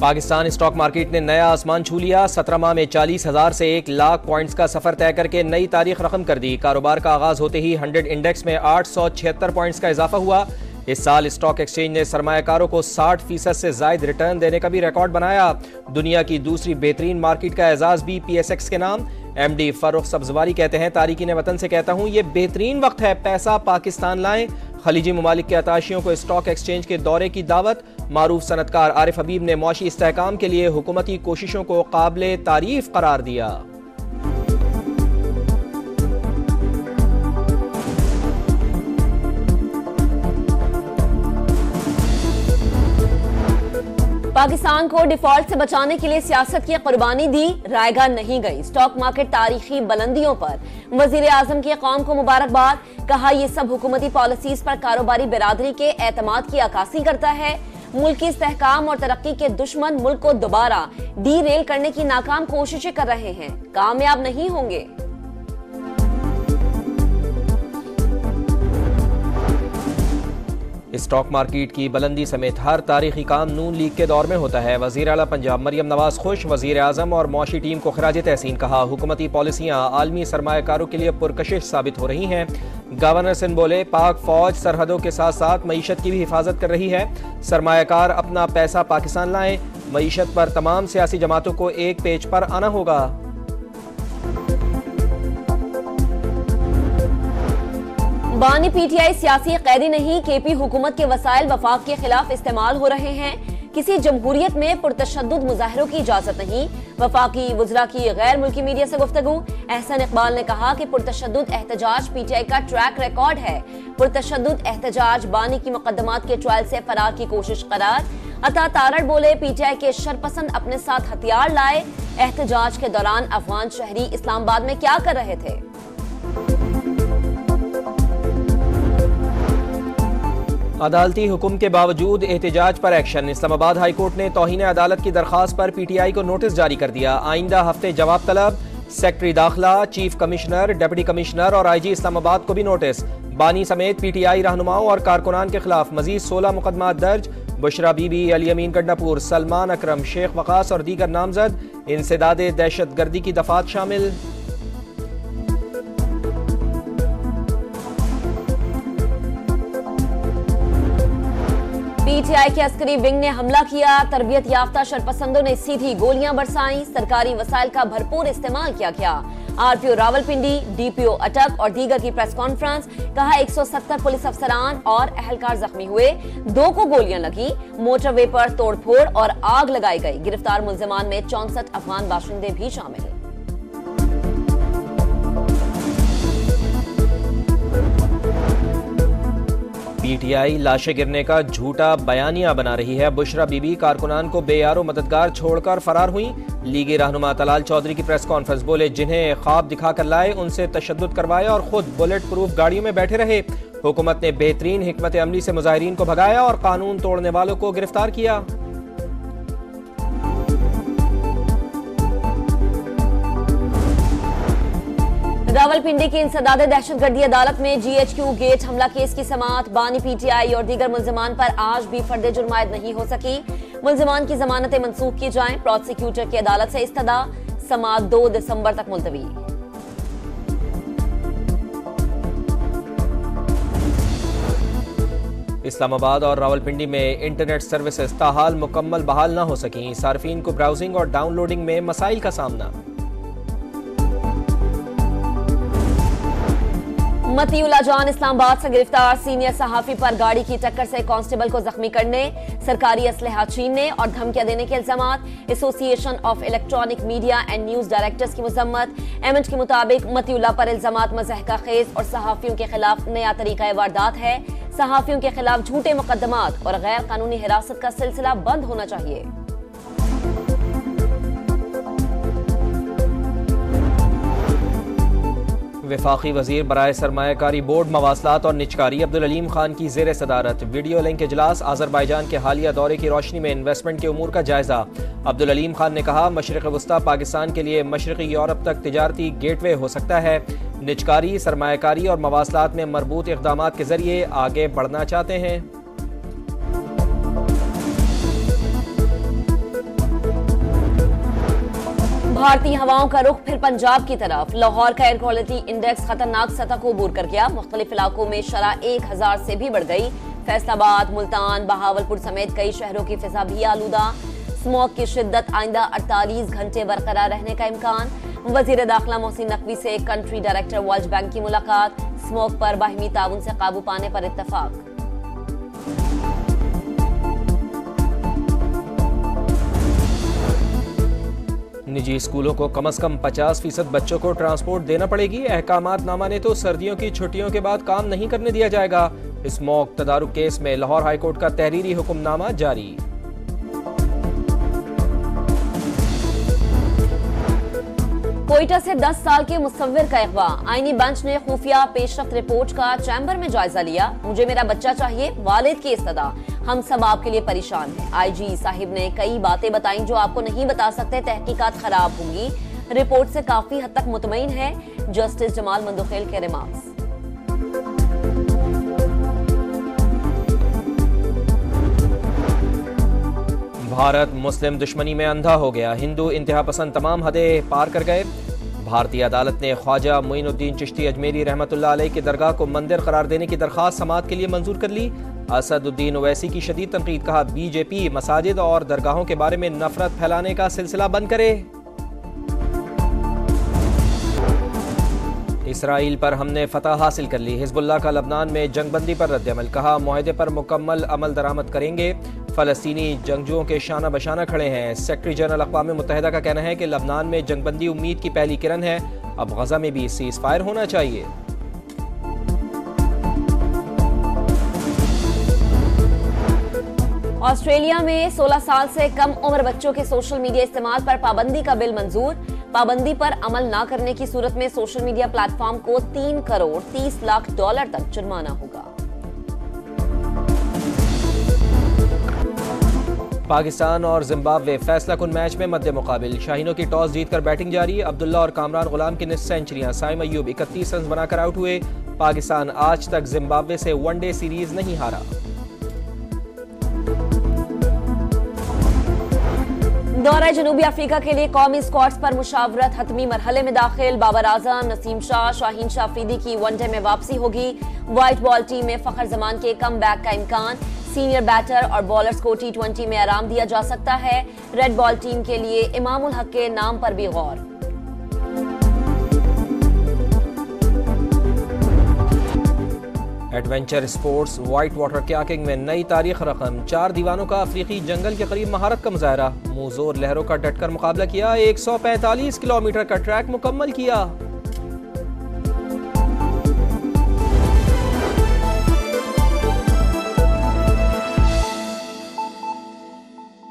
Pakistan stock market ने नया आसमान छू लिया। 17 माह में 40,000 से 1 लाख पॉइंट्स का सफर तय करके नई तारीख रकम कर दी। कारोबार का आगाज होते ही 100 इंडेक्स में 876 पॉइंट्स का इजाफा हुआ। इस साल स्टॉक एक्सचेंज ने सरमायाकारों को 60% से जायद रिटर्न देने का भी रिकॉर्ड बनाया। दुनिया की दूसरी बेहतरीन मार्केट का एजाज भी PSX के नाम। MD फर्रुख सब्जवारी कहते हैं, तारिकीन वतन से कहता हूं, ये बेहतरीन वक्त है, पैसा पाकिस्तान लाएं। खलीजी ममालिक के अताशियों को स्टॉक एक्सचेंज के दौरे की दावत। मारूफ सनतकार आरिफ हबीब ने मुआशी इस्तेहकाम के लिए हुकूमती कोशिशों को काबिले तारीफ करार दिया। पाकिस्तान को डिफॉल्ट से बचाने के लिए सियासत की कुर्बानी दी, रायगा नहीं गई। स्टॉक मार्केट तारीखी बुलंदियों पर। वजीर आजम की कौम को मुबारकबाद। कहा, यह सब हुकूमती पॉलिसीज पर कारोबारी बिरादरी के एतमाद की अक्कासी करता है। मुल्क की इस्तेहकाम और तरक्की के दुश्मन मुल्क को दोबारा डी रेल करने की नाकाम कोशिशें कर रहे हैं, कामयाब नहीं होंगे। स्टॉक मार्केट की बुलंदी समेत हर तारीखी काम नून लीग के दौर में होता है। वजीर आला पंजाब मरियम नवाज खुश। वजीर आजम और मुआशी टीम को खराज तहसीन। कहा, हुकूमती पॉलिसियां आलमी सरमायाकारों के लिए पुरकशिश साबित हो रही हैं। गवर्नर सिंध बोले, पाक फौज सरहदों के साथ साथ मईशत की भी हिफाजत कर रही है। सरमायाकार अपना पैसा पाकिस्तान लाएं। मईशत पर तमाम सियासी जमातों को एक पेज पर आना होगा। बानी PTI सियासी कैदी नहीं। KP हुकूमत के वसाइल वफाक के खिलाफ इस्तेमाल हो रहे हैं। किसी जमहूरियत में पुरतशद्दुद मुजाहरों की इजाजत नहीं। वफाकी वज़रा की गैर मुल्की मीडिया से गुफ्तगू। एहसन इकबाल ने कहा कि पुरतशद्दुद एहतजाज PTI का ट्रैक रिकॉर्ड है। पुरतशद्दुद एहतजाज बानी की मुकदमात के ट्रायल से फरार की कोशिश करार। अता तारड़ बोले, PTI के शरपसंद अपने साथ हथियार लाए। एहतजाज के दौरान अफगान शहरी इस्लामाबाद में क्या कर रहे थे? अदालती हुक्म के बावजूद एहतजाज पर एक्शन। इस्लामाबाद हाई कोर्ट ने तौहीन अदालत की दरखास्त पर PTI को नोटिस जारी कर दिया। आइंदा हफ्ते जवाब तलब। सेक्रेटरी दाखिला, चीफ कमिश्नर, डिप्टी कमिश्नर और IG इस्लामाबाद को भी नोटिस। बानी समेत PTI रहनुमाओं और कारकुनान के खिलाफ मजीद 16 मुकदमात दर्ज। बुशरा बीबी, अली अमीन गंडापुर, सलमान अकरम, शेख वकास और दीगर नामजद। इंसदादे दहशत गर्दी की दफात शामिल। PTI के अस्करी विंग ने हमला किया। तरबियत याफ्ता शरपसंदों ने सीधी गोलियां बरसाई। सरकारी वसाइल का भरपूर इस्तेमाल किया गया। RPO रावलपिंडी, DPO अटक और दीगर की प्रेस कॉन्फ्रेंस। कहा, 170 पुलिस अफसरान और अहलकार जख्मी हुए। 2 को गोलियां लगी। मोटरवे पर तोड़फोड़ और आग लगाई गई। गिरफ्तार मुल्जिमान में 64 अफगान बाशिंदे भी शामिल। PTI लाशें गिरने का झूठा बयानिया बना रही है। बुशरा बीबी कारकुनान को बेयारो मददगार छोड़कर फरार हुई। लीगी रहनुमा तलाल चौधरी की प्रेस कॉन्फ्रेंस। बोले, जिन्हें ख्वाब दिखाकर लाए उनसे तशद्दुद करवाया और खुद बुलेट प्रूफ गाड़ियों में बैठे रहे। हुकूमत ने बेहतरीन हिकमत अमली से मुजाहिरीन को भगाया और कानून तोड़ने वालों को गिरफ्तार किया। रावलपिंडी की इंसदादे दहशतगर्दी अदालत में GHQ गेट हमला केस की समाअत। बानी PTI और दीगर मुल्जिमान पर आज भी फर्द जुर्म आयद नहीं हो सकी। मुल्जिमान की जमानतें मंसूख की जाएं। प्रोसिक्यूटर की अदालत से इस्तदा। समाअत 2 दिसंबर तक मुलतवी। इस्लामाबाद और रावलपिंडी में इंटरनेट सर्विसेज ताहाल मुकम्मल बहाल न हो सकी। सार्फिन को ब्राउजिंग और डाउनलोडिंग में मसाइल का सामना। मतीउल्लाह जान इस्लामाबाद से गिरफ्तार। सीनियर सहाफी पर गाड़ी की टक्कर से कांस्टेबल को जख्मी करने, सरकारी असलहा छीनने और धमकियां देने के इल्जामात। Association of electronic media and news directors की मजम्मत। एमएच के मुताबिक मतीउल्लाह पर इल्जामात मज़हका खेज और सहाफियों के खिलाफ नया तरीका वारदात है। सहाफियों के खिलाफ झूठे मुकदमात और गैर कानूनी हिरासत का सिलसिला बंद होना चाहिए। वफाकी वजीर बराए सरमायाकारी बोर्ड मवासलात और निचकारी अब्दुल अलीम खान की ज़ेर सदारत वीडियो लिंक इजलास। आज़रबाईजान के हालिया दौरे की रोशनी में इन्वेस्टमेंट के उमूर का जायजा। अब्दुल अलीम खान ने कहा, मशरिक़ वस्ता पाकिस्तान के लिए मशरिक़ी यूरोप तक तिजारती गेटवे हो सकता है। निचकारी, सरमायाकारी और मवासलात में मरबूत इक़दामात के जरिए आगे बढ़ना चाहते हैं। भारतीय हवाओं का रुख फिर पंजाब की तरफ। लाहौर का एयर क्वालिटी इंडेक्स खतरनाक सतह को अबूर कर गया। मुख्तलिफ इलाकों में शरह 1000 से भी बढ़ गई। फैसलाबाद, मुल्तान, बहावलपुर समेत कई शहरों की फिजा भी आलूदा। स्मॉग की शिद्दत आइंदा 48 घंटे बरकरार रहने का इम्कान। वजीर दाखिला मोहसिन नकवी से कंट्री डायरेक्टर वर्ल्ड बैंक की मुलाकात। स्मॉग पर बाहिमी ताउन से काबू पाने पर इत्तफाक। निजी स्कूलों को कम से कम 50% बच्चों को ट्रांसपोर्ट देना पड़ेगी। अहकामात ना माने तो सर्दियों की छुट्टियों के बाद काम नहीं करने दिया जाएगा। स्मॉग तदारुक केस में लाहौर हाईकोर्ट का तहरीरी हुक्मनामा जारी। कोयटा से 10 साल के मुसव्विर का अगवा। आईनी बेंच ने खुफिया पेशरफ्त रिपोर्ट का चैम्बर में जायजा लिया। मुझे मेरा बच्चा चाहिए, वालिद की इस्तदा। हम सब आपके लिए परेशान हैं। आईजी साहिब ने कई बातें बताई जो आपको नहीं बता सकते। तहकीकात खराब होंगी। रिपोर्ट से काफी हद तक मुतमईन है। जस्टिस जमाल मंदोखेल के रिमार्क्स। भारत मुस्लिम दुश्मनी में अंधा हो गया। हिंदू इंतहा पसंद तमाम हदें पार कर गए। भारतीय अदालत ने ख्वाजा मोइनुद्दीन चिश्ती अजमेरी रहमतुल्लाह अलैह की दरगाह को मंदिर करार देने की दरखास्त समाअत के लिए मंजूर कर ली। असदुद्दीन ओवैसी की शदीद तनकीद। कहा, बीजेपी मसाजिद और दरगाहों के बारे में नफरत फैलाने का सिलसिला बंद करे। इसराइल पर हमने फतह हासिल कर ली। हिजबुल्लाह का लबनान में जंगबंदी पर रद्द-ए-अमल। कहा, मुआहदे पर मुकम्मल अमल दरामद करेंगे। फलस्तीनी जंगजुओं के शाना बशाना खड़े हैं। सेक्रेटरी जनरल अक़वाम मुत्तहिदा का कहना है कि लबनान में जंगबंदी उम्मीद की पहली किरण है। अब गजा में भी सीज फायर होना चाहिए। ऑस्ट्रेलिया में 16 साल से कम उम्र बच्चों के सोशल मीडिया इस्तेमाल पर पाबंदी का बिल मंजूर। पाबंदी पर अमल न करने की सूरत में सोशल मीडिया प्लेटफॉर्म को 3 करोड़ 30 लाख डॉलर तक जुर्माना होगा। पाकिस्तान और जिम्बाब्वे फैसला कुन मैच में मध्य मुकाबिल। शाहीनों की टॉस जीतकर बैटिंग जारी। अब्दुल्ला और कामरान गुलाम की निस्फ सेंचुरियां। साइम अयूब 31 रन बनाकर आउट हुए। पाकिस्तान आज तक जिम्बाब्वे से वनडे सीरीज नहीं हारा। दौरा जनूबी अफ्रीका के लिए कौमी स्क्वाड्स पर मुशावरत हतमी मरहले में दाखिल। बाबर आजम, नसीम शाह, शाहीन शाह अफरीदी की वनडे में वापसी होगी। व्हाइट बॉल टीम में फखर जमान के कम बैक का इम्कान। सीनियर बैटर और बॉलर्स को T20 में आराम दिया जा सकता है। रेड बॉल टीम के लिए इमामुल हक के नाम पर भी गौर। Adventure sports white water kayaking में नई तारीख रकम। 4 दीवानों का अफ्रीकी जंगल के करीब महारत का मुजाहरा। मुंहजोर लहरों का डटकर मुकाबला किया। 145 किलोमीटर का ट्रैक मुकम्मल किया।